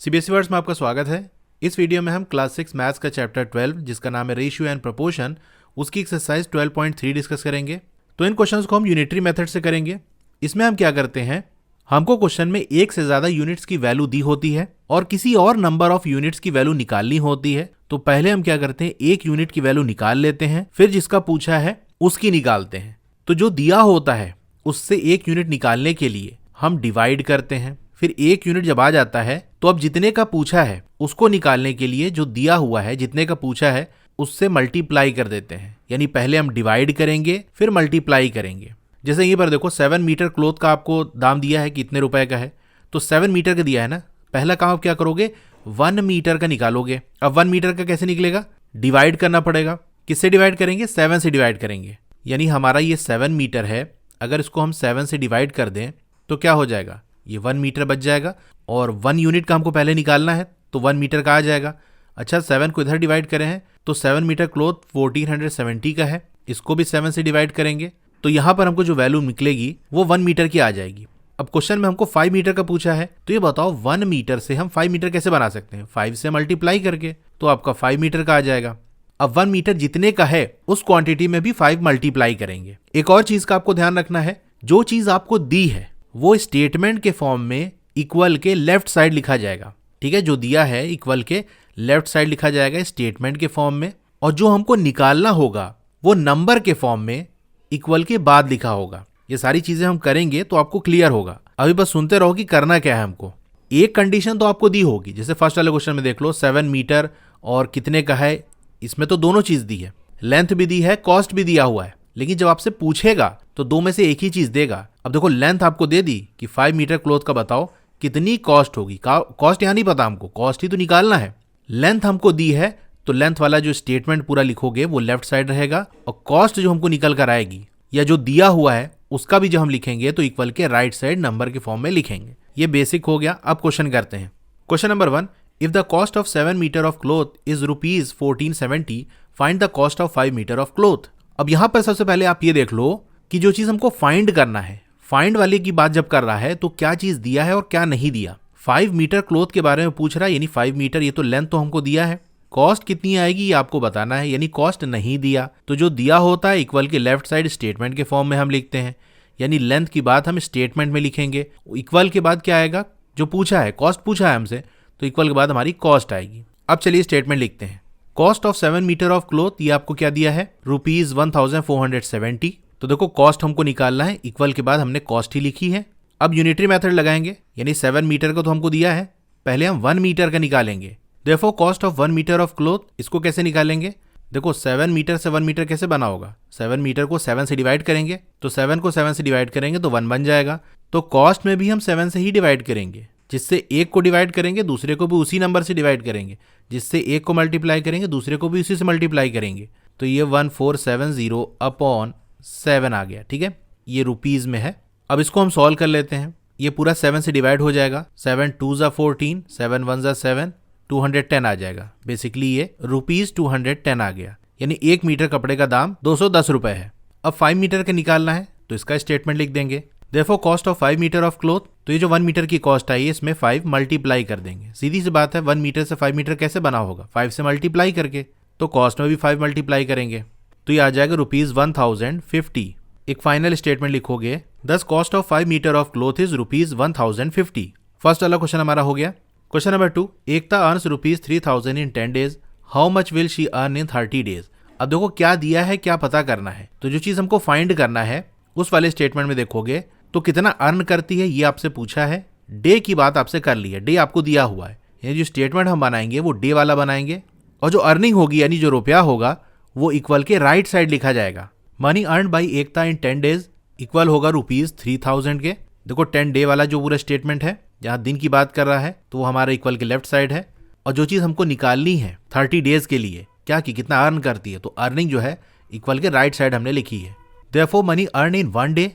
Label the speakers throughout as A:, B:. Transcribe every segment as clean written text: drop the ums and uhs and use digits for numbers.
A: CBSE words में आपका स्वागत है। इस वीडियो में हम क्लास 6 मैथ्स का चैप्टर 12 जिसका नाम है रेशियो एंड प्रोपोर्शन, उसकी एक्सरसाइज 12.3 डिस्कस करेंगे। तो इन क्वेश्चंस को हम यूनिटरी मेथड से करेंगे। इसमें हम क्या करते हैं, हमको क्वेश्चन में एक से ज्यादा यूनिट्स की वैल्यू दी होती है और किसी और नंबर ऑफ यूनिट्स की वैल्यू निकालनी होती है। तो पहले हम क्या करते हैं, एक यूनिट की वैल्यू निकाल लेते हैं, फिर जिसका पूछा है उसकी निकालते हैं। तो जो दिया होता है उससे एक यूनिट निकालने के लिए हम डिवाइड करते हैं, फिर एक यूनिट जब आ जाता है तो अब जितने का पूछा है उसको निकालने के लिए जो दिया हुआ है, जितने का पूछा है उससे मल्टीप्लाई कर देते हैं। यानी पहले हम डिवाइड करेंगे फिर मल्टीप्लाई करेंगे। जैसे ये पर देखो 7 मीटर क्लॉथ का आपको दाम दिया है कि इतने रुपए का है, तो 7 मीटर का दिया है ना। पहला काम आप क्या करोगे, 1 मीटर का निकालोगे। अब 1 मीटर का कैसे निकलेगा, डिवाइड करना पड़ेगा। किससे डिवाइड करेंगे, 7 से डिवाइड करेंगे। यानी हमारा ये 7 मीटर है, अगर इसको हम 7 से डिवाइड कर दें तो क्या हो जाएगा, ये 1 मीटर बच जाएगा। और 1 यूनिट का हमको पहले निकालना है तो 1 मीटर का आ जाएगा। अच्छा 7 को इधर डिवाइड करें हैं तो 7 मीटर क्लॉथ 1470 का है, इसको भी 7 से डिवाइड करेंगे तो यहाँ पर हमको जो वैल्यू निकलेगी वो 1 मीटर की आ जाएगी। अब क्वेश्चन में हमको 5 मीटर का पूछा है, तो ये बताओ 1 मीटर से हम 5 मीटर कैसे बना सकते हैं, 5 से मल्टीप्लाई करके, तो आपका 5 मीटर का आ जाएगा। अब 1 मीटर जितने का है उस क्वांटिटी में भी 5 मल्टीप्लाई करेंगे। एक और चीज का आपको ध्यान रखना है, जो चीज आपको दी है वो स्टेटमेंट के फॉर्म में इक्वल के लेफ्ट साइड लिखा जाएगा। ठीक है, जो दिया है इक्वल के लेफ्ट साइड लिखा जाएगा स्टेटमेंट के फॉर्म में, और जो हमको निकालना होगा वो नंबर के फॉर्म में इक्वल के बाद लिखा होगा। ये सारी चीजें हम करेंगे तो आपको क्लियर होगा। अभी बस सुनते रहो कि करना क्या है हमको। एक कंडीशन तो आपको दी होगी, जैसे फर्स्ट वाले क्वेश्चन में देख लो 7 मीटर और कितने का है, इसमें तो दोनों चीज दी है, लेंथ भी दी है, कॉस्ट भी दिया हुआ है। लेकिन जब आपसे पूछेगा तो दो में से एक ही चीज देगा। अब देखो लेंथ आपको दे दी कि 5 मीटर क्लॉथ का बताओ कितनी कॉस्ट होगी, कॉस्ट यहां नहीं पता हमको, कॉस्ट ही तो निकालना है। लेंथ हमको दी है तो लेंथ वाला जो स्टेटमेंट पूरा लिखोगे वो लेफ्ट साइड रहेगा, और कॉस्ट जो हमको निकल कर आएगी या जो दिया हुआ है उसका भी जो हम लिखेंगे तो इक्वल के राइट साइड नंबर के फॉर्म में लिखेंगे। ये बेसिक हो गया। अब क्वेश्चन करते हैं। Question number 1, if the cost of 7 metre of cloth is ₹1470, find the cost of 5 metre of cloth. अब यहां पर सबसे पहले आप ये देख लो कि जो चीज हमको फाइंड करना है, फाइंड वाले की बात जब कर रहा है तो क्या चीज दिया है और क्या नहीं दिया। 5 मीटर क्लॉथ के बारे में पूछ रहा है, यानी 5 मीटर, ये तो लेंथ तो हमको दिया है। कॉस्ट कितनी आएगी ये आपको बताना है, यानी कॉस्ट नहीं दिया। तो जो दिया होता है इक्वल के लेफ्ट साइड स्टेटमेंट के फॉर्म में हम लिखते हैं, यानी लेंथ की बात हम स्टेटमेंट में लिखेंगे। इक्वल के बाद क्या आएगा, जो पूछा है, कॉस्ट पूछा है हमसे, तो इक्वल के बाद हमारी कॉस्ट आएगी। अब चलिए स्टेटमेंट लिखते हैं। Cost of 7 metre of cloth, ये आपको क्या दिया है, ₹1470। तो देखो कॉस्ट हमको निकालना है, इक्वल के बाद हमने कॉस्ट ही लिखी है। अब यूनिटरी मेथड लगाएंगे, यानी 7 मीटर का तो हमको दिया है, पहले हम 1 मीटर का निकालेंगे। देखो cost of 1 metre of cloth, इसको कैसे निकालेंगे, देखो 7 मीटर से 1 मीटर कैसे बना होगा, 7 मीटर को 7 से डिवाइड करेंगे, तो 7 को 7 से डिवाइड करेंगे तो 1 बन जाएगा। तो कॉस्ट में भी हम 7 से ही डिवाइड करेंगे, जिससे एक को डिवाइड करेंगे दूसरे को भी उसी नंबर से डिवाइड करेंगे, जिससे एक को मल्टीप्लाई करेंगे दूसरे को भी उसी से मल्टीप्लाई करेंगे। तो ये 1470 अपॉन 7 आ गया। ठीक है, ये रुपीज में है। अब इसको हम सॉल्व कर लेते हैं। ये पूरा 7 से डिवाइड हो जाएगा, 7 2 ज़ा 14, 7 1 ज़ा 7, 210 आ जाएगा। बेसिकली ये ₹210 आ गया, यानी 1 मीटर कपड़े का दाम 210 रुपए है। अब 5 मीटर का निकालना है तो इसका स्टेटमेंट लिख देंगे। देखो cost of 5 metre of cloth, तो ये जो 1 मीटर की कॉस्ट आई है इसमें 5 मल्टीप्लाई कर देंगे। सीधी सी बात है, 1 मीटर से 5 मीटर कैसे बना होगा, 5 से मल्टीप्लाई करके। तो कॉस्ट में भी 5 मल्टीप्लाई करेंगे तो ये आ जाएगा ₹1050। एक फाइनल स्टेटमेंट लिखोगे, thus cost of 5 metre of cloth is ₹1050। First वाला क्वेश्चन हमारा हो गया। Question number 2, Ekta earns ₹3000 in 10 days, how much will she earn in 30 days। अब देखो क्या दिया है, क्या पता करना है। तो जो चीज हमको फाइंड करना है उस वाले स्टेटमेंट में देखोगे तो कितना अर्न करती है ये आपसे पूछा है, डे की बात आपसे कर ली है, डे आपको दिया हुआ है। यानी जो स्टेटमेंट हम बनाएंगे वो डे वाला बनाएंगे, और जो अर्निंग होगी यानी जो रुपया होगा वो इक्वल के राइट साइड लिखा जाएगा। Money earn by Ekta in 10 days equal होगा ₹3000 के। देखो 10 डे वाला जो पूरा स्टेटमेंट है, जहां दिन की बात कर रहा है, तो वो हमारा इक्वल के लेफ्ट साइड है। और जो चीज हमको निकालनी है 30 डेज के लिए, क्या कि कितना अर्न करती है, तो अर्निंग जो है इक्वल के राइट साइड हमने लिखी है। Therefore money earn in 1 day,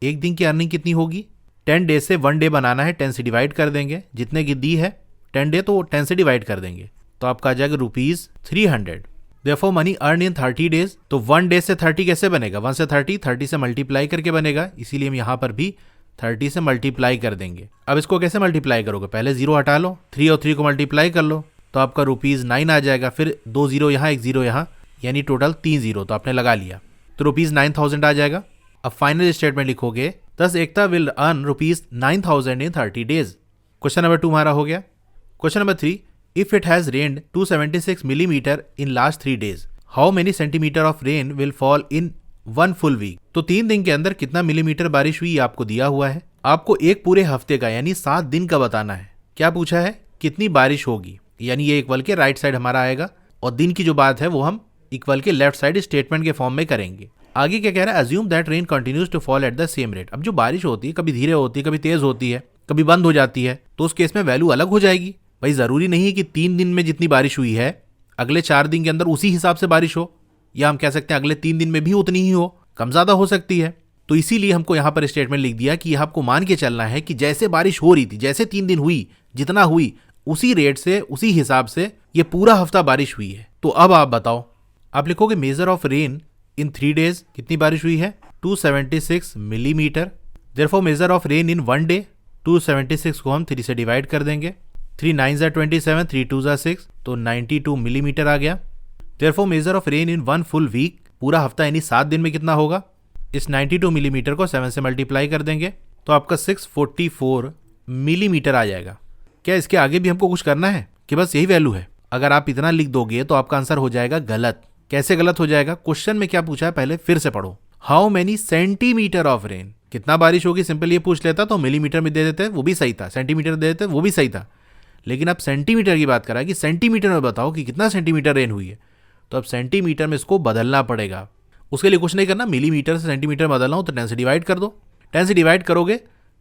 A: एक दिन की अर्निंग कितनी होगी, 10 डेज से 1 डे बनाना है, 10 से डिवाइड कर देंगे, जितने की दी है 10 डे तो 10 से डिवाइड कर देंगे, तो आपका आ जाएगा ₹300। Therefore money earn in 30 days, तो 1 डे से 30 कैसे बनेगा, 1 से 30 से मल्टीप्लाई करके बनेगा, इसीलिए हम यहाँ पर भी 30 से मल्टीप्लाई कर देंगे। अब इसको कैसे मल्टीप्लाई करोगे, पहले 0 हटा लो, 3 और 3 को मल्टीप्लाई कर लो तो आपका ₹9 आ जाएगा, फिर 2 0 यहाँ 1 0 यहाँ, यानी टोटल 3 0 तो आपने लगा लिया, तो ₹9,000 आ जाएगा। अब फाइनल स्टेटमेंट लिखोगे, thus Ekta will earn ₹9,000 in 30 days। Question number 2 हमारा हो गया। Question number 3, if it has rained 276 millimetre in last 3 days, how many centimetre of rain will fall in 1 full week. तो 3 दिन के अंदर कितना मिलीमीटर बारिश हुई आपको दिया हुआ है। आपको एक पूरे हफ्ते का यानी 7 दिन का बताना है। क्या पूछा है, कितनी बारिश होगी, यानी ये इक्वल के राइट साइड हमारा आएगा और दिन की जो बात है वो हम इक्वल के लेफ्ट साइड स्टेटमेंट के फॉर्म में करेंगे। आगे क्या कह रहा है, assume that rain continues to fall at the same rate. अब जो बारिश होती है कभी धीरे होती है, कभी तेज होती है, कभी बंद हो जाती है, तो उस केस में वैल्यू अलग हो जाएगी। भाई जरूरी नहीं है कि 3 दिन में जितनी बारिश हुई है अगले 4 दिन के अंदर उसी हिसाब से बारिश हो, या हम कह सकते हैं अगले 3 दिन में भी उतनी ही हो, कम ज्यादा हो सकती है। तो इसीलिए हमको यहाँ पर स्टेटमेंट लिख दिया कि आपको मान के चलना है कि जैसे बारिश हो रही थी, जैसे 3 दिन हुई, जितना हुई उसी रेट से उसी हिसाब से ये पूरा हफ्ता बारिश हुई है। तो अब आप बताओ, आप लिखोगे major of rain in 3 days, कितनी बारिश हुई है, 276 millimetre. Therefore measure of rain in 1 day, 276 को हम 3 से डिवाइड कर देंगे, 3 9s are 27, 3 2s are 6, तो 92 मिलीमीटर आ गया। Therefore measure of rain in 1 full week, पूरा हफ्ता यानी 7 दिन में कितना होगा, इस 92 मिलीमीटर को 7 से मल्टीप्लाई कर देंगे तो आपका 644 मिलीमीटर आ जाएगा। क्या इसके आगे भी हमको कुछ करना है कि बस यही वैल्यू है? अगर आप इतना लिख दोगे तो आपका आंसर हो जाएगा गलत। कैसे गलत हो जाएगा, क्वेश्चन में क्या पूछा है पहले फिर से पढ़ो। How many centimetre of rain, कितना बारिश होगी, सिंपल ये पूछ लेता तो मिलीमीटर में दे देते, वो भी सही था, सेंटीमीटर दे देते वो भी सही था, लेकिन अब सेंटीमीटर की बात करा कि सेंटीमीटर में बताओ कि कितना सेंटीमीटर रेन हुई है, तो अब सेंटीमीटर में इसको बदलना पड़ेगा। उसके लिए कुछ नहीं करना, मिलीमीटर से सेंटीमीटर बदलना हो तो 10 से डिवाइड कर दो। 10 से डिवाइड करोगे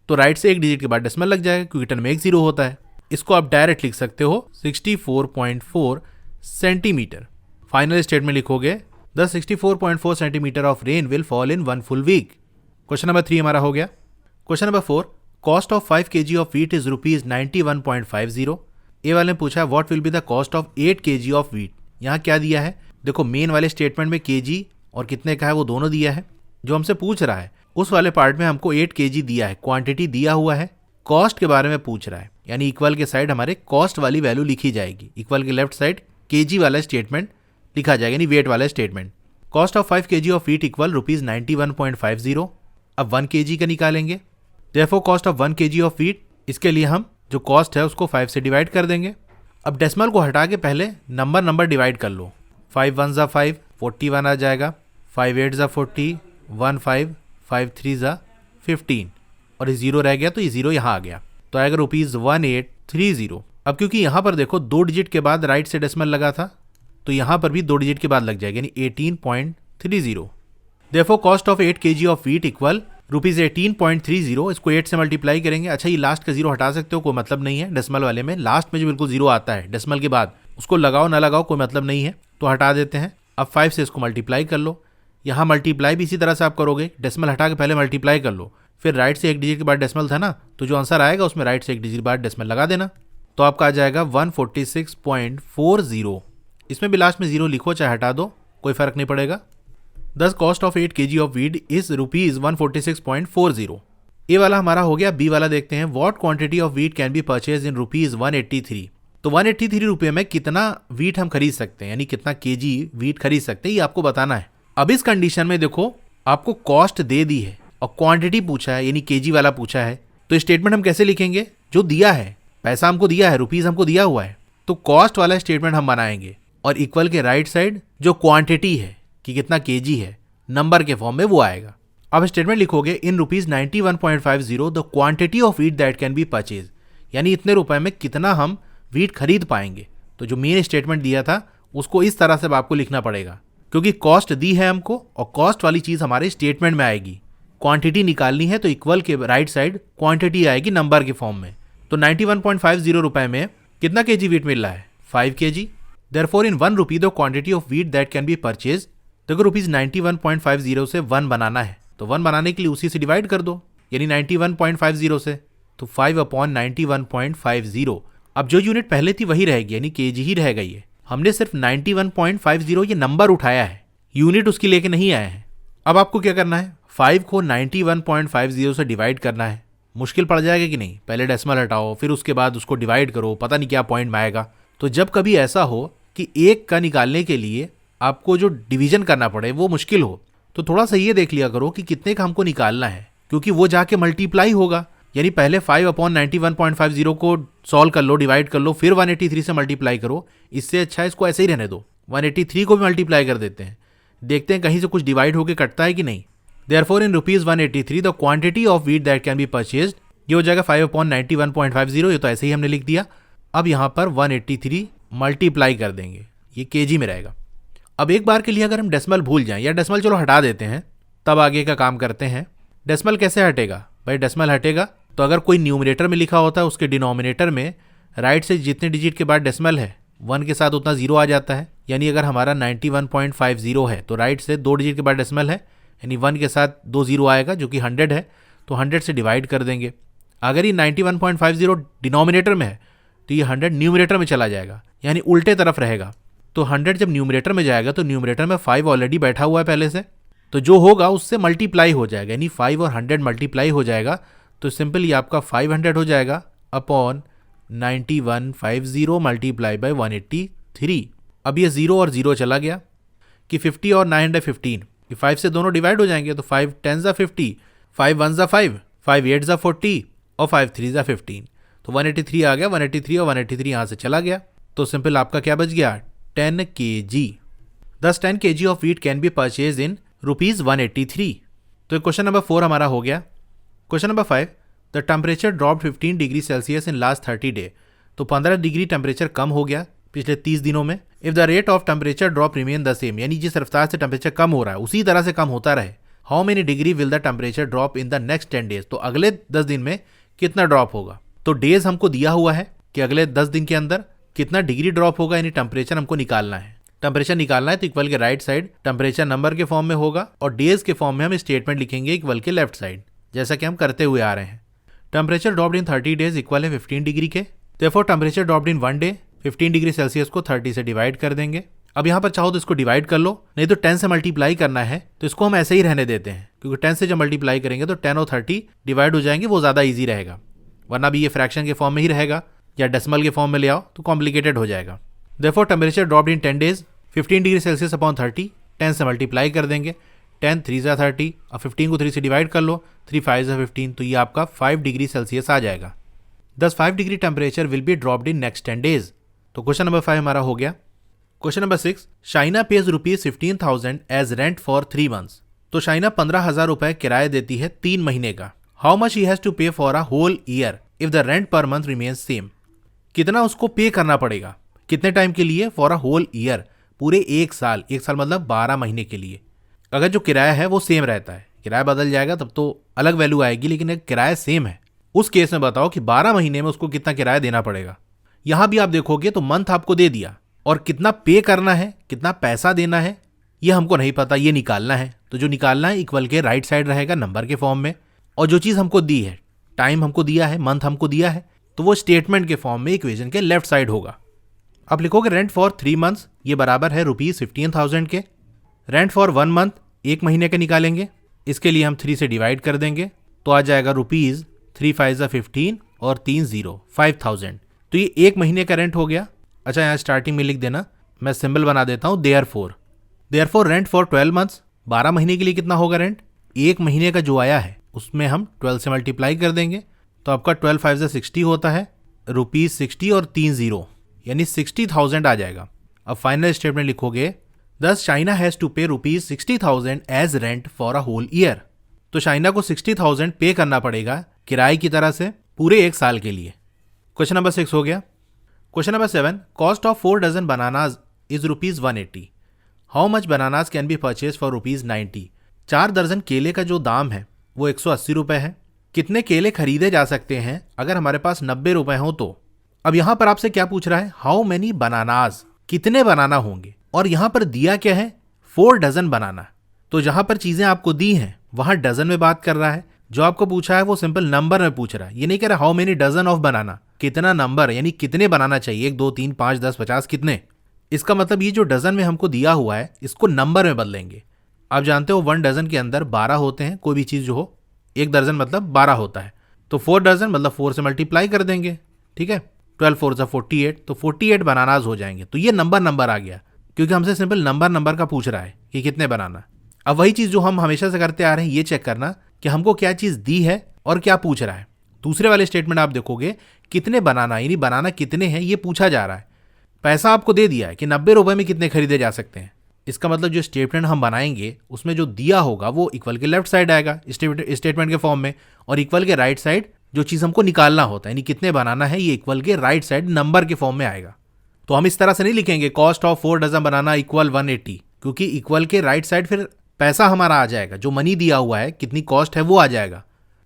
A: तो राइट से एक डिजिट के बाद डेसिमल लग जाएगा, क्योंकि 10 में 1 0 होता है। इसको आप डायरेक्ट लिख सकते हो 64.4 सेंटीमीटर। फाइनल स्टेटमेंट लिखोगे, the 64.4 centimetre of rain will fall in 1 full week. Question number 3 हमारा हो गया। Question number 4, cost of 5 kg of wheat is ₹91.50। A वाले ने पूछा what will be the cost of 8 kg of wheat. यहाँ क्या दिया है, देखो मेन वाले स्टेटमेंट में केजी और कितने का है वो दोनों दिया है। जो हमसे पूछ रहा है उस वाले पार्ट में हमको 8 kg दिया है, क्वांटिटी दिया हुआ है, कॉस्ट के बारे में पूछ रहा है, यानी इक्वल के साइड हमारे कॉस्ट वाली वैल्यू लिखी जाएगी, इक्वल के लेफ्ट साइड केजी वाला स्टेटमेंट लिखा जाएगा, यानी वेट वाला statement. Cost of 5 kg of wheat equal ₹91.50। अब 1 kg का निकालेंगे, therefore cost of 1 kg of wheat, इसके लिए हम जो कॉस्ट है उसको 5 से डिवाइड कर देंगे। अब डेसिमल को हटा के पहले नंबर डिवाइड कर लो, 5 1 ज़ा 5, 41 आ जाएगा, 5 8 ज़ा 40, 1 5, 5 3 ज़ा 15, और ये 0 रह गया तो ये 0 यहाँ आ गया, तो आएगा ₹1830। अब क्योंकि यहाँ पर देखो 2 डिजिट के बाद राइट से डेसिमल लगा था, तो यहाँ पर भी 2 डिजिट के बाद लग जाएगा, यानी 18.30। Therefore cost of 8 kg of wheat equal ₹18.30। इसको 8 से मल्टीप्लाई करेंगे। अच्छा, ये लास्ट का 0 हटा सकते हो, कोई मतलब नहीं है, डेसिमल वाले में लास्ट में जो बिल्कुल 0 आता है डेसिमल के बाद, उसको लगाओ ना लगाओ कोई मतलब नहीं है, तो हटा देते हैं। अब 5 से इसको मल्टीप्लाई कर लो, यहाँ मल्टीप्लाई भी इसी तरह से आप करोगे, डेसिमल हटा के पहले मल्टीप्लाई कर लो, फिर राइट से एक डिजिट के बाद डेसिमल था ना, तो जो आंसर आएगा उसमें राइट से एक डिजिट के बाद डेसिमल लगा देना, तो आपका आ जाएगा 146.40। इसमें भी लास्ट में 0 लिखो चाहे हटा दो, कोई फर्क नहीं पड़ेगा। दस cost of 8 kg of wheat is ₹146.40। ए वाला हमारा हो गया। बी वाला देखते हैं, what quantity of wheat can be purchase in ₹183। तो 183 रुपये में कितना वीट हम खरीद सकते हैं, यानी कितना केजी वीट खरीद सकते हैं, ये आपको बताना है। अब इस कंडीशन में देखो आपको कॉस्ट दे दी है और क्वांटिटी पूछा है, यानी केजी वाला पूछा है, तो स्टेटमेंट हम कैसे लिखेंगे, जो दिया है पैसा हमको दिया है, रुपीज हमको दिया हुआ है, तो कॉस्ट वाला स्टेटमेंट हम बनाएंगे और इक्वल के राइट साइड जो क्वांटिटी है कि कितना केजी है नंबर के फॉर्म में वो आएगा। अब स्टेटमेंट लिखोगे इन ₹91.50 the quantity of wheat that can be purchase, यानी इतने रुपए में कितना हम वीट खरीद पाएंगे। तो जो मेन स्टेटमेंट दिया था उसको इस तरह से आपको लिखना पड़ेगा, क्योंकि कॉस्ट दी है हमको और कॉस्ट वाली चीज हमारे स्टेटमेंट में आएगी। क्वांटिटी निकालनी है तो इक्वल के राइट साइड क्वांटिटी आएगी नंबर के फॉर्म में। तो 91.50 रुपए में कितना केजी वीट मिल रहा है, 5 kg। Therefore in ₹1 the quantity of wheat that can be purchase. देखो ₹91.50 से 1 बनाना है, तो 1 बनाने के लिए उसी से डिवाइड कर दो, यानी 91.50 से, तो 5/91.50। अब जो यूनिट पहले थी वही रहेगी, यानी केजी ही रह गई है। हमने सिर्फ 91.50 ये नंबर उठाया है, यूनिट उसकी लेके नहीं आए हैं। अब आपको क्या करना है, 5 को 91.50 से डिवाइड करना है। मुश्किल पड़ जाएगा कि नहीं, पहले डेसिमल हटाओ फिर उसके बाद उसको डिवाइड करो, पता नहीं क्या पॉइंट में आएगा। तो जब कभी ऐसा हो कि एक का निकालने के लिए आपको जो डिवीजन करना पड़े वो मुश्किल हो, तो थोड़ा सा ये देख लिया करो कि कितने का हमको निकालना है, क्योंकि वो जाके मल्टीप्लाई होगा। यानी पहले 5/91.50 को सॉल्व कर लो, डिवाइड कर लो, फिर 183 से मल्टीप्लाई करो। इससे अच्छा इसको ऐसे ही रहने दो, 183 को भी मल्टीप्लाई कर देते हैं, देखते हैं कहीं से कुछ डिवाइड होकर कटता है कि नहीं। Therefore in rupees 183 the quantity of wheat that can be purchased, ये हो जाएगा 5/91.50, ये तो ऐसे ही हमने लिख दिया। अब यहाँ पर 183 मल्टीप्लाई कर देंगे, ये केजी में रहेगा। अब एक बार के लिए अगर हम डेसिमल भूल जाएं, या डेसिमल चलो हटा देते हैं, तब आगे का काम करते हैं। डेसिमल कैसे हटेगा भाई, डेसिमल हटेगा तो अगर कोई न्यूमरेटर में लिखा होता है उसके डिनोमिनेटर में राइट से जितने डिजिट के बाद डेसिमल है 1 के साथ उतना जीरो आ जाता है। यानी अगर हमारा 91.50 है तो राइट से 2 डिजिट के बाद डेसिमल है, यानी 1 के साथ 2 जीरो आएगा जो कि 100 है, तो 100 से डिवाइड कर देंगे। अगर ये 91.50 डिनोमिनेटर में है तो ये 100 न्यूमरेटर में चला जाएगा, यानी उल्टे तरफ रहेगा। तो 100 जब न्यूमरेटर में जाएगा तो न्यूमरेटर में 5 ऑलरेडी बैठा हुआ है पहले से, तो जो होगा उससे मल्टीप्लाई हो जाएगा, यानी 5 और 100 मल्टीप्लाई हो जाएगा। तो सिंपली आपका 500 हो जाएगा अपॉन 9150 मल्टीप्लाई बाई 183। अब ये 0 और 0 चला गया कि 50 और 915, ये 5 से दोनों डिवाइड हो जाएंगे, तो 5 10 ज़ा 50, 5 1 ज़ा 5, 5 8 ज़ा 40 और 5 3 ज़ा 15। तो 183 आ गया, 183 और 183 यहाँ से चला गया। तो सिंपल आपका क्या बच गया, 10 kg। Thus 10 kg of wheat can be purchase in ₹183। तो क्वेश्चन नंबर 4 हमारा हो गया। Question number 5, the temperature drop 15 degree Celsius in last 30 day. तो 15 डिग्री टेम्परेचर कम हो गया पिछले 30 दिनों में। If the rate of temperature drop remain the same, यानी जिस रफ्तार से टेम्परेचर कम हो रहा है उसी तरह से कम होता रहे, how many degree will the temperature drop in the next 10 days. तो अगले 10 दिन में कितना ड्रॉप होगा। तो डेज हमको दिया हुआ है कि अगले 10 दिन के अंदर कितना डिग्री ड्रॉप होगा, यानी टेम्परेचर हमको निकालना है। टेम्परेचर निकालना है तो इक्वल के राइट साइड टेम्परेचर नंबर के फॉर्म में होगा और डेज के फॉर्म में हम स्टेटमेंट लिखेंगे इक्वल के लेफ्ट साइड, जैसा कि हम करते हुए आ रहे हैं। Temperature dropped in 30 days equal है 15 डिग्री के। Therefore temperature dropped in 1 day, 15 degree Celsius को 30 से डिवाइड कर देंगे। अब यहाँ पर चाहो तो इसको डिवाइड कर लो, नहीं तो 10 से मल्टीप्लाई करना है तो इसको हम ऐसे ही रहने देते हैं, क्योंकि 10 से जब मल्टीप्लाई करेंगे तो 10 और 30 डिवाइड हो जाएंगे, वो ज़्यादा ईजी रहेगा। वरना भी ये फ्रैक्शन के फॉर्म में ही रहेगा, या डेसिमल के फॉर्म में ले आओ तो कॉम्प्लिकेटेड हो जाएगा। Therefore temperature dropped in 10 days, 15 degree Celsius upon 30, 10 से मल्टीप्लाई कर देंगे, 10 3 ज़ा 30 और 15 को 3 से डिवाइड कर लो, 3 5 ज़ा 15, तो ये आपका 5 डिग्री सेल्सियस आ जाएगा। 5 degree temperature will be dropped in next 10 days. तो क्वेश्चन नंबर 5 हमारा हो गया। Question number 6, Shaina pays ₹15,000 as rent for 3 months. तो शाइना 15,000 रुपए किराया देती है 3 महीने का। How much he has to pay for a whole year if the rent per month remains same. कितना उसको पे करना पड़ेगा, कितने टाइम के लिए, फॉर अ होल ईयर, पूरे 1 साल, 1 साल मतलब 12 महीने के लिए। अगर जो किराया है वो सेम रहता है, किराया बदल जाएगा तब तो अलग वैल्यू आएगी, लेकिन अगर किराया सेम है उस केस में बताओ कि 12 महीने में उसको कितना किराया देना पड़ेगा। यहां भी आप देखोगे तो मंथ आपको दे दिया, और कितना पे करना है, कितना पैसा देना है, ये हमको नहीं पता, ये निकालना है। तो जो निकालना है इक्वल के राइट साइड रहेगा नंबर के फॉर्म में, और जो चीज़ हमको दी है, टाइम हमको दिया है, मंथ हमको दिया है, तो वो स्टेटमेंट के फॉर्म में इक्वेशन के लेफ्ट साइड होगा। अब लिखोगे रेंट फॉर 3 मंथ्स, ये बराबर है ₹15,000 के। रेंट फॉर 1 मंथ, 1 महीने का निकालेंगे, इसके लिए हम 3 से डिवाइड कर देंगे, तो आ जाएगा ₹3 5 ज़ा 15 और 3 0 5,000। तो ये 1 महीने का रेंट हो गया। अच्छा, यहाँ स्टार्टिंग में लिख देना, मैं सिंबल बना देता हूँ देयरफॉर रेंट फॉर 12 मंथ्स, 12 महीने के लिए कितना होगा रेंट, 1 महीने का जो आया है उसमें हम 12 से मल्टीप्लाई कर देंगे, तो आपका 12 5 ज़ा 60 होता है, ₹60 और 3 0, यानी 60,000 आ जाएगा। अब फाइनल स्टेटमेंट लिखोगे, दस China has to pay ₹60,000 as rent for a whole year. तो चाइना को 60,000 पे करना पड़ेगा किराए की तरह से पूरे 1 साल के लिए। क्वेश्चन नंबर 6 हो गया। Question number 7, cost of 4 dozen bananas is ₹180। How much bananas can be purchase for ₹90। 4 दर्जन केले का जो दाम है वो 180 रुपये है। कितने केले खरीदे जा सकते हैं अगर हमारे पास 90 रुपये हो तो। अब यहां पर आपसे क्या पूछ रहा है, हाउ मेनी बनानाज, कितने बनाना होंगे, और यहां पर दिया क्या है, 4 डजन बनाना। तो जहां पर चीजें आपको दी हैं वहां डजन में बात कर रहा है, जो आपको पूछा है वो सिंपल नंबर में पूछ रहा है। ये नहीं कह रहा how many dozen of banana, कितना नंबर, यानी कितने बनाना चाहिए, 1 2 3 5 10 50 कितने। इसका मतलब ये जो डजन में हमको दिया हुआ है इसको नंबर में बदलेंगे। आप जानते हो 1 डजन के अंदर 12 होते हैं, कोई भी चीज़ जो हो। 1 दर्जन मतलब 12 होता है, तो 4 डजन मतलब 4 से मल्टीप्लाई कर देंगे, ठीक है। 12 4 से 48, तो 48 बनानाज हो जाएंगे। तो ये नंबर आ गया, क्योंकि हमसे सिंपल नंबर का पूछ रहा है कि कितने बनाना। अब वही चीज़ जो हम हमेशा से करते आ रहे हैं, ये चेक करना कि हमको क्या चीज़ दी है और क्या पूछ रहा है। दूसरे वाले स्टेटमेंट आप देखोगे कितने बनाना, यानी बनाना कितने हैं ये पूछा जा रहा है। पैसा आपको दे दिया है कि 90 रुपए में कितने खरीदे जा सकते हैं। इसका मतलब जो स्टेटमेंट हम बनाएंगे उसमें जो दिया होगा वो इक्वल के लेफ्ट साइड आएगा स्टेटमेंट के फॉर्म में, और इक्वल के राइट साइड जो चीज़ हमको निकालना होता है, यानी कितने बनाना है, ये इक्वल के राइट साइड नंबर के फॉर्म में आएगा। तो हम इस तरह से नहीं लिखेंगे cost of 4 dozen banana equal 180, क्योंकि इक्वल के राइट साइड फिर पैसा हमारा आ जाएगा, जो मनी दिया हुआ है, कितनी कॉस्ट है वो आ जाएगा।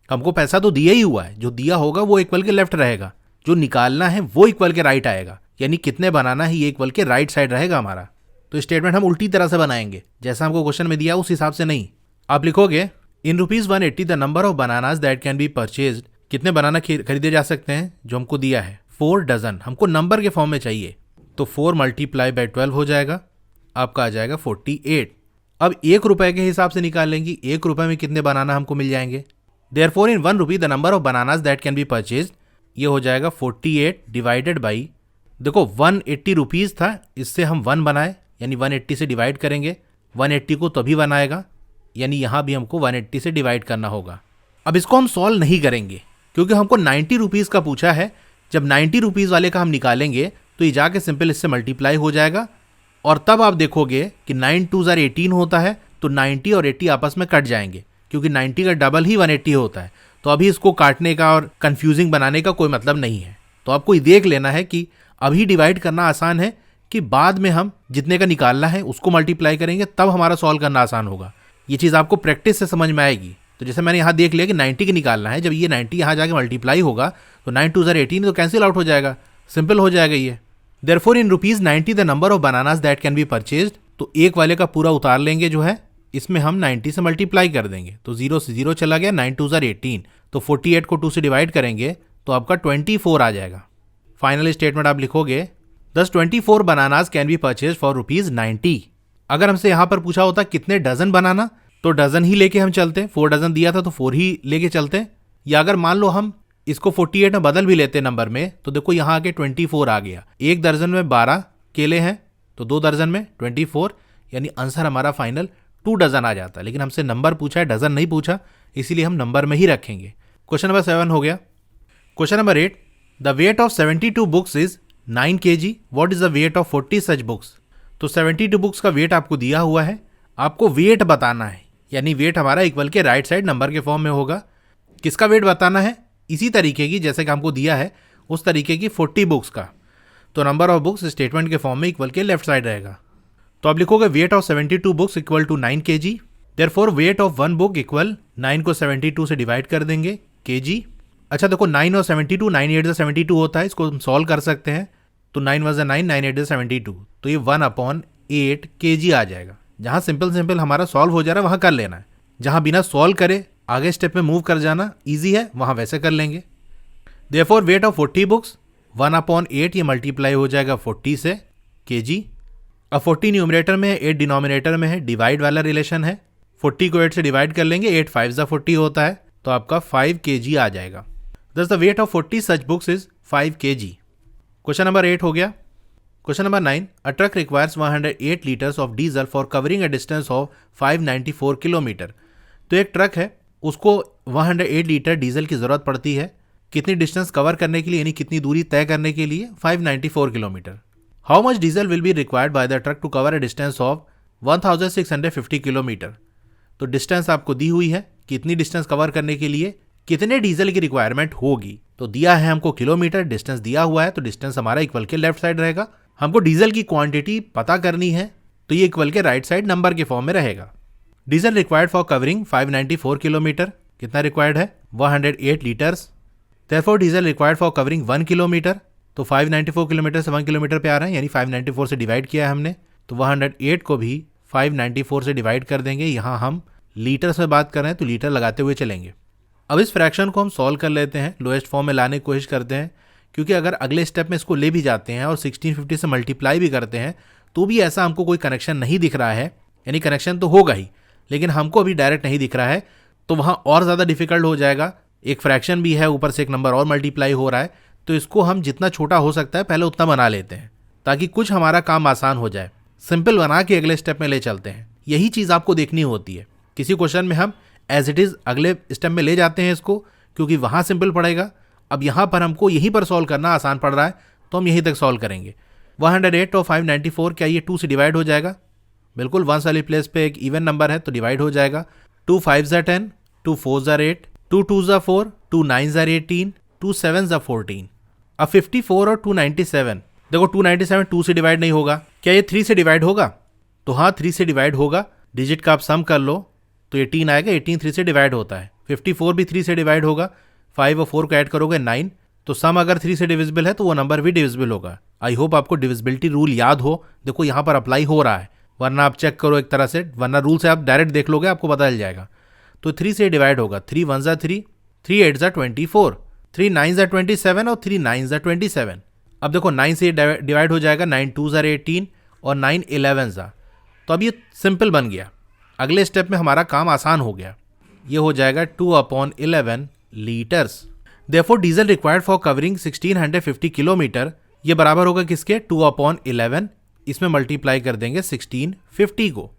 A: हमको पैसा तो दिया ही हुआ है, जो दिया होगा वो इक्वल के लेफ्ट रहेगा, जो निकालना है वो इक्वल के राइट आएगा, यानी कितने बनाना है ये इक्वल के राइट साइड रहेगा हमारा। तो स्टेटमेंट हम उल्टी तरह से बनाएंगे, जैसा हमको क्वेश्चन में दिया उस हिसाब से नहीं। आप लिखोगे इन ₹180 the number of bananas that can be purchased, कितने बनाना खरीदे जा सकते हैं जो हमको दिया है 4 डजन, हमको नंबर के फॉर्म में चाहिए। तो 4 मल्टीप्लाई बाय 12 हो जाएगा, आपका आ जाएगा 48। अब 1 रुपए के हिसाब से निकालेंगे 1 रुपए में कितने बनाना हमको मिल जाएंगे। Therefore in 1 rupee the number of bananas that can be purchased, ये हो जाएगा 48 डिवाइडेड बाई, देखो 180 रुपीज़ था, इससे हम 1 बनाए, यानी 180 से डिवाइड करेंगे, 180 को तभी बनाएगा, यानी यहाँ भी हमको 180 से डिवाइड करना होगा। अब इसको हम सॉल्व नहीं करेंगे क्योंकि हमको 90 रुपीज़ का पूछा है। जब 90 रुपीज़ वाले का हम निकालेंगे तो ये जाके सिंपल इससे मल्टीप्लाई हो जाएगा, और तब आप देखोगे कि 9 2 ज़ार 18 होता है, तो 90 और 80 आपस में कट जाएंगे, क्योंकि 90 का डबल ही 180 होता है। तो अभी इसको काटने का और कंफ्यूजिंग बनाने का कोई मतलब नहीं है। तो आपको ये देख लेना है कि अभी डिवाइड करना आसान है कि बाद में हम जितने का निकालना है उसको मल्टीप्लाई करेंगे, तब हमारा सॉल्व करना आसान होगा। ये चीज़ आपको प्रैक्टिस से समझ में आएगी। तो जैसे मैंने यहाँ देख लिया कि 90 की निकालना है, जब ये 90 यहाँ जाके मल्टीप्लाई होगा तो 9 2 ज़ार 18 तो कैंसिल आउट हो जाएगा, सिंपल हो जाएगा ये। Therefore in ₹90 the number of bananas that can be purchased, तो एक वाले का पूरा उतार लेंगे जो है, इसमें हम 90 से मल्टीप्लाई कर देंगे, तो 0 से 0 चला गया, 9 2 ज़ार 18, तो 48 को 2 से डिवाइड करेंगे तो आपका 24 आ जाएगा। फाइनल स्टेटमेंट आप लिखोगे दस 24 bananas can be purchase for ₹90। अगर हमसे यहाँ पर पूछा होता कितने डजन बनाना, तो डजन ही लेके हम चलते, 4 डजन दिया था तो 4 ही लेके चलते। या अगर मान लो हम इसको 48 में बदल भी लेते नंबर में, तो देखो यहाँ आके 24 आ गया। 1 दर्जन में 12 केले हैं, तो 2 दर्जन में 24, यानी आंसर हमारा फाइनल 2 डजन आ जाता है। लेकिन हमसे नंबर पूछा है, डजन नहीं पूछा, इसीलिए हम नंबर में ही रखेंगे। क्वेश्चन नंबर 7 हो गया। Question number 8, the wait of 72 books is 9 kg, what is the weight of 40 such books. तो 72 बुक्स का वेट आपको दिया हुआ है, आपको वेट बताना है, यानी वेट हमारा इक्वल के राइट साइड नंबर के फॉर्म में होगा। किसका वेट बताना है, इसी तरीके की जैसे कि हमको दिया है उस तरीके की 40 बुक्स का। तो नंबर ऑफ बुक्स स्टेटमेंट के फॉर्म में इक्वल के लेफ्ट साइड रहेगा। तो आप लिखोगे weight of 72 books equal to 9 kg, therefore weight of 1 book equal 9 को 72 से डिवाइड कर देंगे kg। अच्छा देखो 9 और 72, 9 8 72 होता है, इसको हम सॉल्व कर सकते हैं। तो 9 + 9, 9 8 72, तो ये 1/8 kg आ जाएगा। जहाँ सिंपल हमारा सॉल्व हो जा रहा है वहाँ कर लेना है, जहाँ बिना सॉल्व करे आगे स्टेप में मूव कर जाना ईजी है, वहाँ वैसे कर लेंगे। देयरफॉर वेट ऑफ 40 बुक्स 1/8, ये मल्टीप्लाई हो जाएगा 40 से kg। अब 40 न्यूमरेटर में है, 8 डिनोमिनेटर में है, डिवाइड वाला रिलेशन है। 40 को 8 से डिवाइड कर लेंगे, 8 5 = 40 होता है, तो आपका 5 kg आ जाएगा। Thus the weight of 40 such books is 5 kg। Question number 8 हो गया। Question number 9, a truck requires 108 liters of diesel for covering a distance of 594 kilometre. तो एक ट्रक है, उसको 108 लीटर डीजल की ज़रूरत पड़ती है, कितनी डिस्टेंस कवर करने के लिए, यानी कितनी दूरी तय करने के लिए, 594 kilometre. How much diesel will be required by the truck to cover a distance of 1650 kilometre. तो डिस्टेंस आपको दी हुई है, कितनी डिस्टेंस कवर करने के लिए कितने डीजल की रिक्वायरमेंट होगी। तो दिया है हमको किलोमीटर, डिस्टेंस दिया हुआ है, तो डिस्टेंस हमारा इक्वल के लेफ्ट साइड रहेगा। हमको डीजल की क्वांटिटी पता करनी है, तो ये इक्वल के राइट साइड नंबर के फॉर्म में रहेगा। Diesel required for covering 594 kilometre, कितना रिक्वायर्ड है, 108 litres. Therefore diesel required for covering 1 kilometre, तो 594 किलोमीटर से 1 किलोमीटर पे आ रहा है, यानी 594 से डिवाइड किया है हमने, तो 108 को भी 594 से डिवाइड कर देंगे। यहाँ हम लीटर्स में बात कर रहे हैं तो लीटर लगाते हुए चलेंगे। अब इस फ्रैक्शन को हम सॉल्व कर लेते हैं, लोएस्ट फॉर्म में लाने की कोशिश करते हैं, क्योंकि अगर अगले स्टेप में इसको ले भी जाते हैं और 1650 से मल्टीप्लाई भी करते हैं तो भी ऐसा हमको कोई कनेक्शन नहीं दिख रहा है, यानी कनेक्शन तो होगा ही, लेकिन हमको अभी डायरेक्ट नहीं दिख रहा है, तो वहाँ और ज़्यादा डिफिकल्ट हो जाएगा। एक फ्रैक्शन भी है, ऊपर से एक नंबर और मल्टीप्लाई हो रहा है, तो इसको हम जितना छोटा हो सकता है पहले उतना बना लेते हैं ताकि कुछ हमारा काम आसान हो जाए। सिंपल बना के अगले स्टेप में ले चलते हैं। यही चीज़ आपको देखनी होती है। किसी क्वेश्चन में हम एज इट इज़ अगले स्टेप में ले जाते हैं इसको, क्योंकि वहाँ सिंपल पड़ेगा। अब यहाँ पर हमको यहीं पर सॉल्व करना आसान पड़ रहा है, तो हम यहीं तक सॉल्व करेंगे। 108 और 594 क्या ये 2 से डिवाइड हो जाएगा? बिल्कुल, 1 वाली प्लेस पे एक इवन नंबर है तो डिवाइड हो जाएगा। 2 5 10, 2 4 8, 2 2 4, 2 9 18, 2 7 14। अब 54 और 297, देखो 297 2 से डिवाइड नहीं होगा। क्या ये 3 से डिवाइड होगा? तो हाँ, 3 से डिवाइड होगा। डिजिट का आप सम कर लो तो 18 आएगा। 18 3 से डिवाइड होता है। 54 भी 3 से डिवाइड होगा। 5 और 4 को ऐड करोगे 9, तो सम अगर 3 से डिविजिबल है तो वो नंबर भी डिविजिबल होगा। आई होप आपको डिविजिबिलिटी रूल याद हो। देखो यहाँ पर अप्लाई हो रहा है, वरना आप चेक करो एक तरह से, वरना रूल से आप डायरेक्ट देख लोगे, आपको पता चल जाएगा। तो 3 से डिवाइड होगा। 3 1 ज़ा 3, 3 8 ज़ा 24, 3 9 ज़ा 27 और 3 9 ज़ा 27। अब देखो 9 से डिवाइड हो जाएगा। 9 2 ज़ा 18 और 9 11 ज़ा। तो अब ये सिंपल बन गया। अगले स्टेप में हमारा काम आसान हो गया। ये हो जाएगा 2/11 litres. Therefore diesel required for covering 1650 kilometre, ये बराबर होगा किसके? 2/11। इसमें मल्टीप्लाई कर देंगे 1650 को।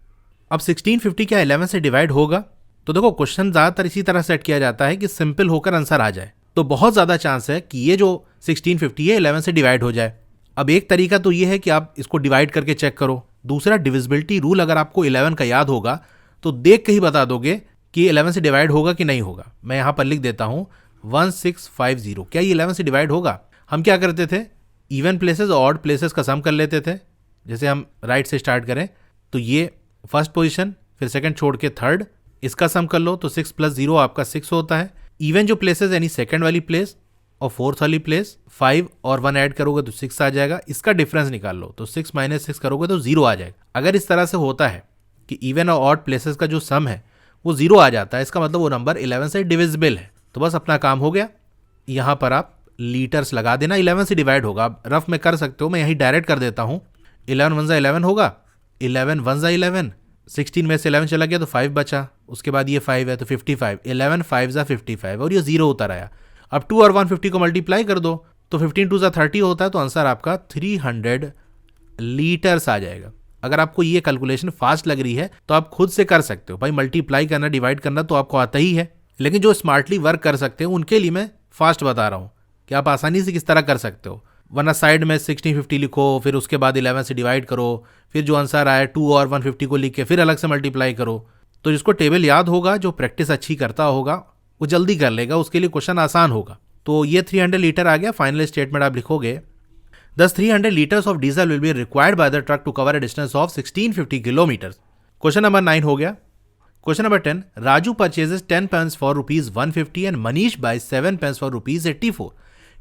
A: अब 1650 क्या 11 से डिवाइड होगा? तो देखो क्वेश्चन ज़्यादातर इसी तरह सेट किया जाता है कि सिंपल होकर आंसर आ जाए। तो बहुत ज़्यादा चांस है कि ये जो 1650 है 11 से डिवाइड हो जाए। अब एक तरीका तो ये है कि आप इसको डिवाइड करके चेक करो। दूसरा, डिविजिबिलिटी रूल अगर आपको 11 का याद होगा तो देख के ही बता दोगे कि 11 से डिवाइड होगा कि नहीं होगा। मैं यहाँ पर लिख देता हूँ 1650। क्या ये 11 से डिवाइड होगा? हम क्या करते थे? इवन प्लेसेस और ऑड प्लेसेस का सम कर लेते थे। जैसे हम राइट से स्टार्ट करें तो ये फर्स्ट पोजीशन, फिर सेकंड छोड़ के थर्ड, इसका सम कर लो तो 6 + 0 आपका 6 होता है। इवन जो प्लेसेस यानी सेकंड वाली प्लेस और फोर्थ वाली प्लेस, 5 और 1 ऐड करोगे तो 6 आ जाएगा। इसका डिफरेंस निकाल लो तो 6 - 6 करोगे तो 0 आ जाएगा। अगर इस तरह से होता है कि इवन और ऑड प्लेसेस का जो सम है वो 0 आ जाता है, इसका मतलब वो नंबर 11 से डिविजिबल है। तो बस अपना काम हो गया। यहाँ पर आप लीटर्स लगा देना। 11 से डिवाइड होगा, आप रफ में कर सकते हो, मैं यही डायरेक्ट कर देता हूँ। 11 1 ज़ा 11 होगा, 11 1 ज़ा 11, 16 में से 11 चला गया तो 5 बचा, उसके बाद ये 5 है तो 55, 11 5 ज़ा 55 और ये 0 उतर आया। अब 2 और 150 को मल्टीप्लाई कर दो तो 15 2 ज़ा 30 होता है, तो आंसर आपका 300 लीटर्स आ जाएगा। अगर आपको ये कैलकुलेशन फास्ट लग रही है तो आप खुद से कर सकते हो। भाई मल्टीप्लाई करना, डिवाइड करना तो आपको आता ही है, लेकिन जो स्मार्टली वर्क कर सकते हो उनके लिए मैं फास्ट बता रहा हूँ कि आप आसानी से किस तरह कर सकते हो। वरना साइड में 1650 लिखो, फिर उसके बाद 11 से डिवाइड करो, फिर जो आंसर आए 2 और 150 को लिख के फिर अलग से मल्टीप्लाई करो। तो जिसको टेबल याद होगा, जो प्रैक्टिस अच्छी करता होगा, वो जल्दी कर लेगा, उसके लिए क्वेश्चन आसान होगा। तो ये 300 लीटर आ गया। फाइनल स्टेटमेंट आप लिखोगे, Thus 300 liters of diesel will be required by the truck to cover a distance of 1650 kilometers. Question number 9 हो गया। Question number 10, Raju purchases 10 pens for rupees 150 and Manish buys 7 pens for rupees 84.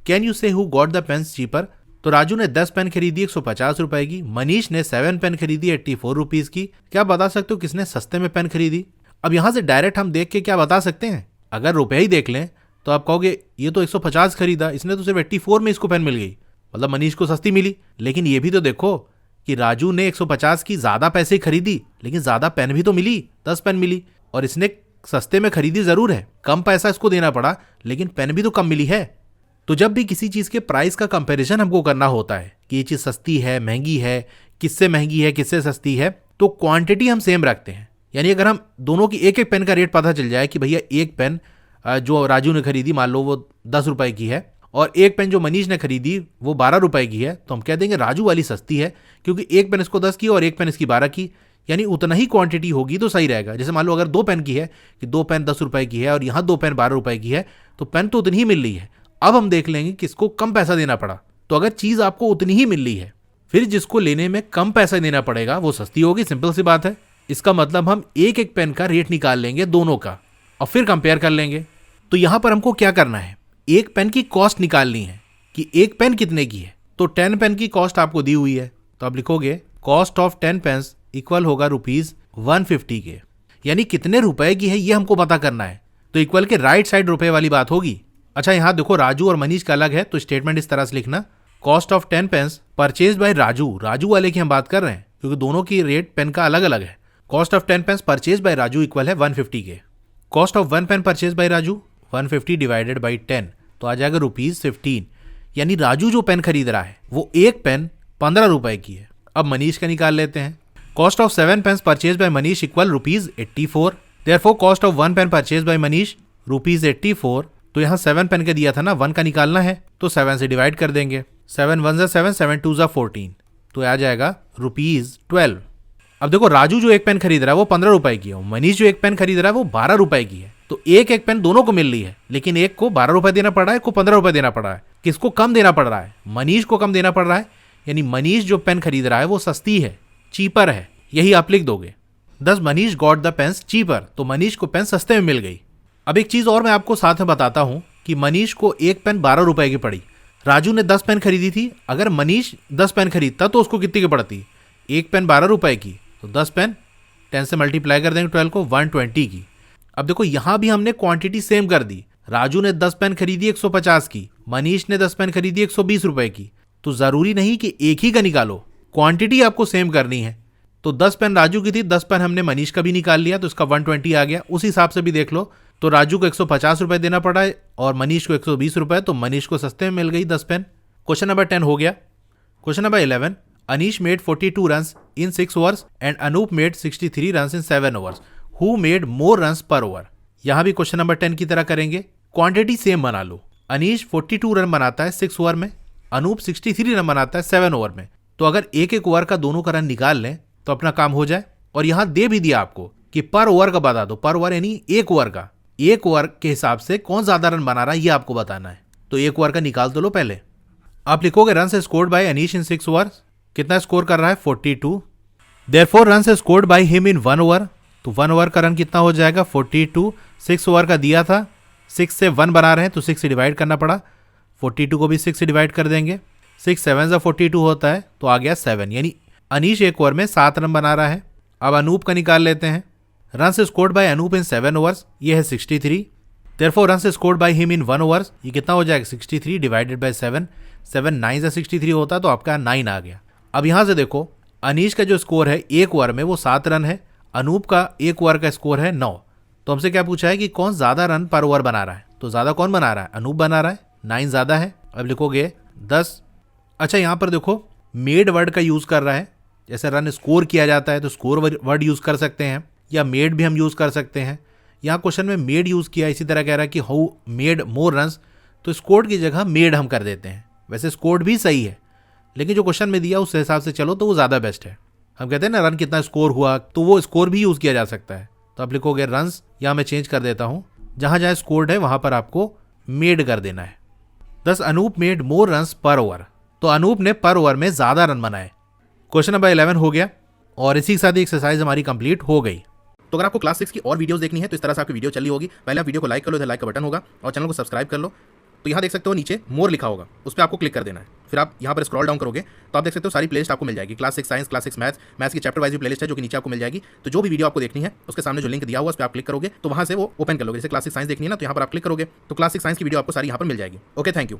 A: Can you say who got the pens cheaper? तो राजू ने 10 pen खरीदी 150 रुपए की, मनीष ने 7 pen खरीदी 84 rupees की। क्या बता सकते हो किसने सस्ते में पेन खरीदी? अब यहां से डायरेक्ट हम देख के क्या बता सकते हैं? अगर रुपए ही देख लें तो आप कहोगे ये तो 150 खरीदा, इसने तो सिर्फ 84 में इसको पेन मिल गई, मतलब मनीष को सस्ती मिली। लेकिन ये भी तो देखो कि राजू ने 150 की ज्यादा पैसे खरीदी, लेकिन ज्यादा पेन भी तो मिली, 10 पेन मिली, और इसने सस्ते में खरीदी जरूर है, कम पैसा इसको देना पड़ा, लेकिन पेन भी तो कम मिली है। तो जब भी किसी चीज के प्राइस का कंपैरिजन हमको करना होता है कि ये चीज सस्ती है, महंगी है, किससे महंगी है, किससे सस्ती है, तो क्वांटिटी हम सेम रखते हैं। यानी अगर हम दोनों की एक एक पेन का रेट पता चल जाए कि भैया एक पेन जो राजू ने खरीदी मान लो वो 10 रुपए की है और एक पेन जो मनीष ने खरीदी वो 12 रुपए की है, तो हम कह देंगे राजू वाली सस्ती है, क्योंकि एक पेन इसको 10 की और एक पेन इसकी 12 की, यानी उतना ही क्वांटिटी होगी तो सही रहेगा। जैसे मान लो अगर 2 पेन की है कि 2 पेन 10 रुपए की है और यहाँ 2 पेन 12 रुपए की है, तो पेन तो उतनी ही मिल रही है। अब हम देख लेंगे किसको कम पैसा देना पड़ा। तो अगर चीज आपको उतनी ही मिल रही है, फिर जिसको लेने में कम पैसा देना पड़ेगा वो सस्ती होगी, सिंपल सी बात है। इसका मतलब हम एक एक पेन का रेट निकाल लेंगे दोनों का और फिर कंपेयर कर लेंगे। तो यहां पर हमको क्या करना है, एक पेन की कॉस्ट निकालनी है कि एक पेन कितने की है। तो 10 पेन की कॉस्ट आपको दी हुई है, तो आप लिखोगे कॉस्ट ऑफ 10 पेन्स इक्वल होगा ₹150 के, यानी कितने रुपए की है ये हमको पता करना है। तो इक्वल के राइट साइड रुपए वाली बात होगी। अच्छा यहां देखो राजू और मनीष का अलग है, तो स्टेटमेंट इस तरह से लिखना, cost of 10 pens purchase by Raju. Raju वाले की हम बात कर रहे हैं क्योंकि दोनों की रेट पेन का अलग अलग है, cost of 10 pens purchase by Raju equal है 150 के। Cost of 1 pen purchase by Raju 150 divided by 10 तो आ जाएगा ₹15। यानी राजू जो पेन खरीद रहा है वो एक पेन 15 रुपए की है। अब मनीष का निकाल लेते हैं। Cost of 7 pens purchase by Manish equal ₹84। Therefore cost of 1 pen purchase by Manish ₹84। तो यहाँ 7 पेन का दिया था ना, 1 का निकालना है तो 7 से डिवाइड कर देंगे। 7 1 ज़ा 7, 7 2 ज़ा 14 तो आ जाएगा ₹12। अब देखो राजू जो एक पेन खरीद रहा है वो 15 रुपए की है, मनीष जो एक पेन खरीद रहा है वो 12 रुपए की है। तो एक एक पेन दोनों को मिल रही है, लेकिन एक को 12 रुपए देना पड़ रहा है, एक को 15 रुपए देना पड़ रहा है। किसको कम देना पड़ रहा है? मनीष को कम देना पड़ रहा है। यानी मनीष जो पेन खरीद रहा है वो सस्ती है, चीपर है, यही आप लिख दोगे। Thus Manish got the pens cheaper, तो मनीष को पेन सस्ते में मिल गई। अब एक चीज और मैं आपको साथ में बताता हूं कि मनीष को एक पेन 12 रुपए की पड़ी, राजू ने 10 पेन खरीदी थी। अगर मनीष 10 पेन खरीदता तो उसको कितनी की पड़ती? एक पेन 12 रुपए की, तो 10 पेन 10 से मल्टीप्लाई कर देंगे 12 को, 120 की। अब देखो यहां भी हमने क्वांटिटी सेम कर दी। राजू ने 10 पेन खरीदी 150 की, मनीष ने 10 पेन खरीदी 120 रुपए की। तो जरूरी नहीं कि एक ही का निकालो, क्वांटिटी आपको सेम करनी है। तो 10 पेन राजू की थी, 10 पेन हमने मनीष का भी निकाल लिया, तो इसका 120 आ गया। उस हिसाब से भी देख लो, तो राजू को 150 रुपए देना पड़ा है और मनीष को 120 रुपए, तो मनीष को सस्ते में मिल गई 10 पेन। क्वेश्चन नंबर 10 हो गया। Question number 11, Anish made 42 runs in 6 overs and Anup made 63 runs in 7 overs. Who made more runs per over? यहां भी क्वेश्चन नंबर 10 की तरह करेंगे, क्वांटिटी सेम बना लो। अनीश 42 रन बनाता है 6 ओवर में, अनूप 63 रन बनाता है 7 ओवर में। तो अगर एक एक ओवर का दोनों का रन निकाल लें तो अपना काम हो जाए। और यहां दे भी दिया आपको कि पर ओवर का बता दो, पर ओवर यानी एक ओवर का, एक ओवर के हिसाब से कौन ज्यादा रन बना रहा है ये आपको बताना है। तो एक ओवर का निकाल तो लो पहले। आप लिखोगे रन से स्कोर्ड बाय अनीश इन 6 ओवर्स, कितना स्कोर कर रहा है? 42। देयरफॉर रन से scored by him in 1 over, तो 1 ओवर का रन कितना हो जाएगा? 42। 6 ओवर का दिया था, 6 से 1 बना रहे हैं तो 6 से डिवाइड करना पड़ा, 42 को भी 6 से डिवाइड कर देंगे। 6 7 ज़ा 42 होता है, तो आ गया 7। यानी अनीश एक ओवर में 7 रन बना रहा है। अब अनूप का निकाल लेते हैं। रन से scored by Anup in 7 overs, ये है 63। देयरफॉर रन से scored by him in 1 overs, ये कितना हो जाएगा? 63 डिवाइडेड बाय 7, 7 9 ज़ा 63 होता, तो आपका 9 आ गया। अब यहां से देखो अनीश का जो स्कोर है एक ओवर में वो 7 रन है, अनूप का एक ओवर का स्कोर है 9। तो हमसे क्या पूछा है कि कौन ज्यादा रन पर ओवर बना रहा है? तो ज्यादा कौन बना रहा है? अनूप बना रहा है, 9 ज्यादा है। अब लिखोगे 10। अच्छा यहां पर देखो मेड वर्ड का यूज कर रहा है, जैसे रन स्कोर किया जाता है तो स्कोर वर्ड यूज कर सकते हैं, या मेड भी हम यूज कर सकते हैं। यहाँ क्वेश्चन में मेड यूज किया, इसी तरह कह रहा है कि हाउ मेड मोर रन्स, तो स्कोर्ड की जगह मेड हम कर देते हैं। वैसे स्कोर्ड भी सही है, लेकिन जो क्वेश्चन में दिया उस हिसाब से चलो तो वो ज्यादा बेस्ट है। हम कहते हैं ना रन कितना स्कोर हुआ, तो वो स्कोर भी यूज किया जा सकता है। तो आप लिखोगे रन्स, यहाँ मैं चेंज कर देता हूँ, जहां जहां स्कोर्ड है वहां पर आपको मेड कर देना है। 10 Anoop made more runs per over, तो अनूप ने पर ओवर में ज्यादा रन बनाए। क्वेश्चन नंबर 11 हो गया और इसी के साथ एक्सरसाइज हमारी कंप्लीट हो गई। तो अगर आपको क्लास 6 की और वीडियोस देखनी है तो इस तरह से आपकी वीडियो चली होगी। पहले आप वीडियो को लाइक कर लो, इधर लाइक का बटन होगा और चैनल को सब्सक्राइब कर लो। तो यहाँ देख सकते हो नीचे मोर लिखा होगा, उस पर आपको क्लिक कर देना है। फिर आप यहाँ पर स्क्रॉल डाउन करोगे तो आप देख सकते हो सारी प्लेलिस्ट आपको मिल जाएगी। क्लास 6 साइंस, क्लास 6 मैथ्स की चैप्टर वाइज प्लेलिस्ट है जो कि नीचे आपको मिल जाएगी। तो जो भी वीडियो आपको देखनी है उसके सामने जो लिंक दिया हुआ है उस पर आप क्लिक करोगे तो वहाँ से वो ओपन कर लोगे। जैसे क्लास 6 साइंस देखनी है ना, तो यहाँ पर आप क्लिक करोगे तो क्लास 6 साइंस की वीडियो आपको सारी यहाँ पर मिल जाएगी। Okay, thank you.